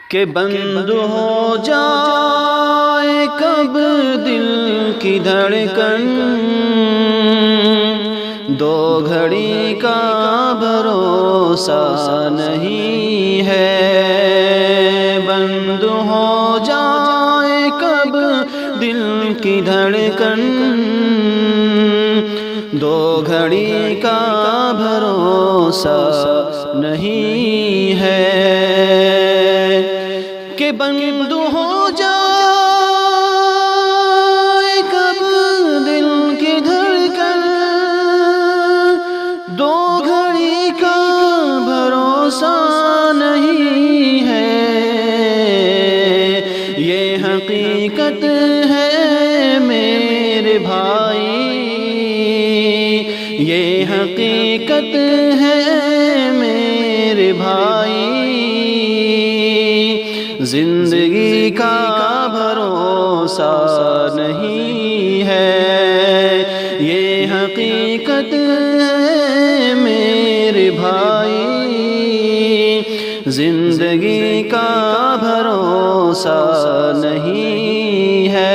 کہ بند ہو جائے کب دل کی دھڑکن، دو گھڑی کا بھروسہ نہیں ہے۔ بند ہو جائے کب دل کی دھڑکن، دو گھڑی کا بھروسہ نہیں ہے۔ کہ بند ہو جائے کب دل کی دھڑکن، دو گھڑی کا بھروسہ نہیں ہے۔ یہ حقیقت ہے میرے بھائی، یہ حقیقت ہے میرے بھائی، زندگی کا بھروسہ نہیں ہے۔ یہ حقیقت ہے میرے بھائی، زندگی کا بھروسہ نہیں ہے۔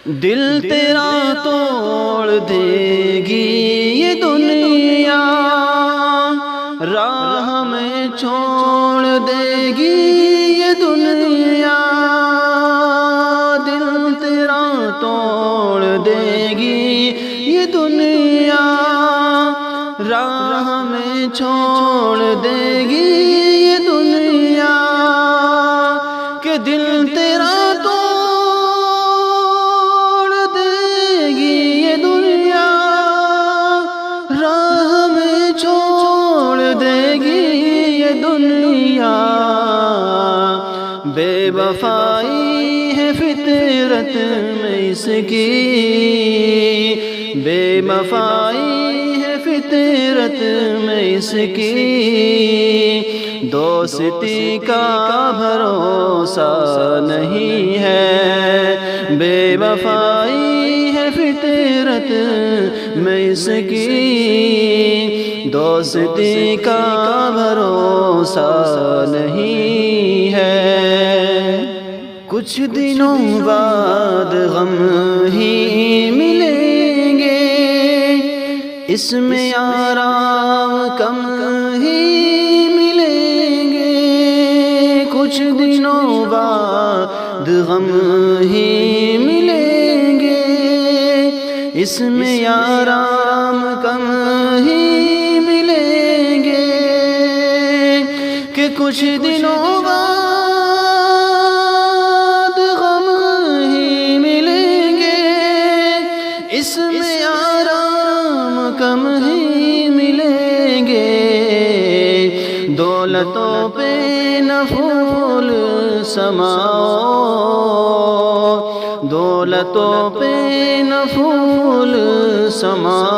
دل تیرا توڑ دے گی یہ دنیا، راہ میں چھوڑ دے گی یہ دنیا، دل تیرا توڑ دے گی یہ دنیا، راہ میں چھوڑ دے گی یہ دنیا۔ کہ دل تیرا بے وفائی ہے فطرت میں اس کی، بے وفائی ہے فطرت میں اس کی، دوستی کا بھروسہ نہیں ہے۔ بے وفائی ہے فطرت میں اس کی، دوستی کا بھروسہ نہیں ہے۔ کچھ دنوں بعد غم ہی ملیں گے، اس میں آرام کم ہی ملیں گے۔ کچھ دنوں بعد غم ہی ملیں گے، اس میں آرام کم ہی ملیں گے۔ کہ کچھ دنوں بعد غم ہی ملیں گے، اس میں آرام کم ہی ملیں گے۔ دولتوں پہ نہ پھول سماؤ، دولتوں پہ نہ پھول سماؤ،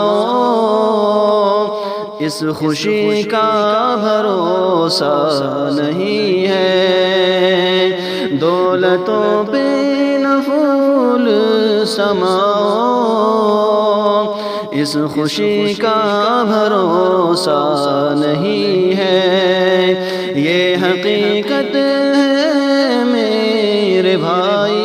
اس خوشی کا بھروسہ نہیں ہے۔ دولتوں پہ نہ پھول سماؤ، اس خوشی کا بھروسہ نہیں ہے۔ یہ حقیقت ہے میرے بھائی،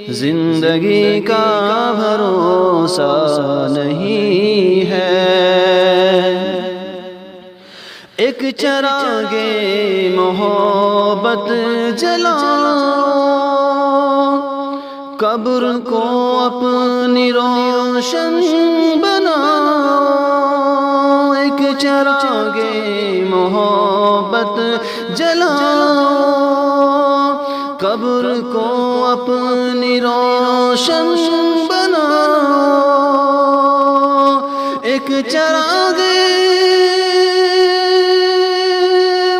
زندگی کا بھروسہ نہیں ہے۔ ایک چراغ محبت جلاؤ، قبر کو اپنی روشن بناؤ۔ ایک چراغ محبت جلاؤ، قبر کو اپنی روشن بناؤ۔ ایک چراغ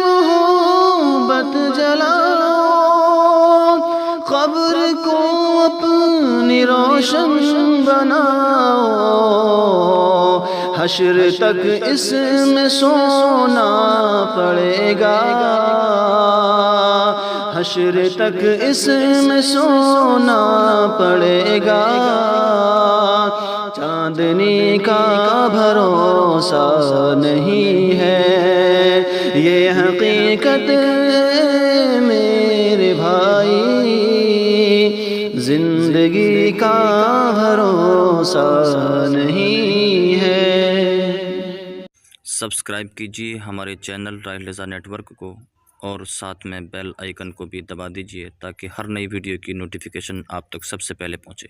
محبت جلاؤ، قبر کو اپنی روشن بناؤ۔ حشر تک اس میں سونا پڑے گا، حشر تک اس میں سونا پڑے گا۔ چاندنی کا بھروسہ نہیں ہے، یہ حقیقت میرے بھائی، زندگی کا بھروسہ نہیں ہے۔ سبسکرائب کیجیے ہمارے چینل راحیل رضا نیٹ ورک کو، اور ساتھ میں بیل آئیکن کو بھی دبا دیجیے تاکہ ہر نئی ویڈیو کی نوٹیفیکیشن آپ تک سب سے پہلے پہنچے۔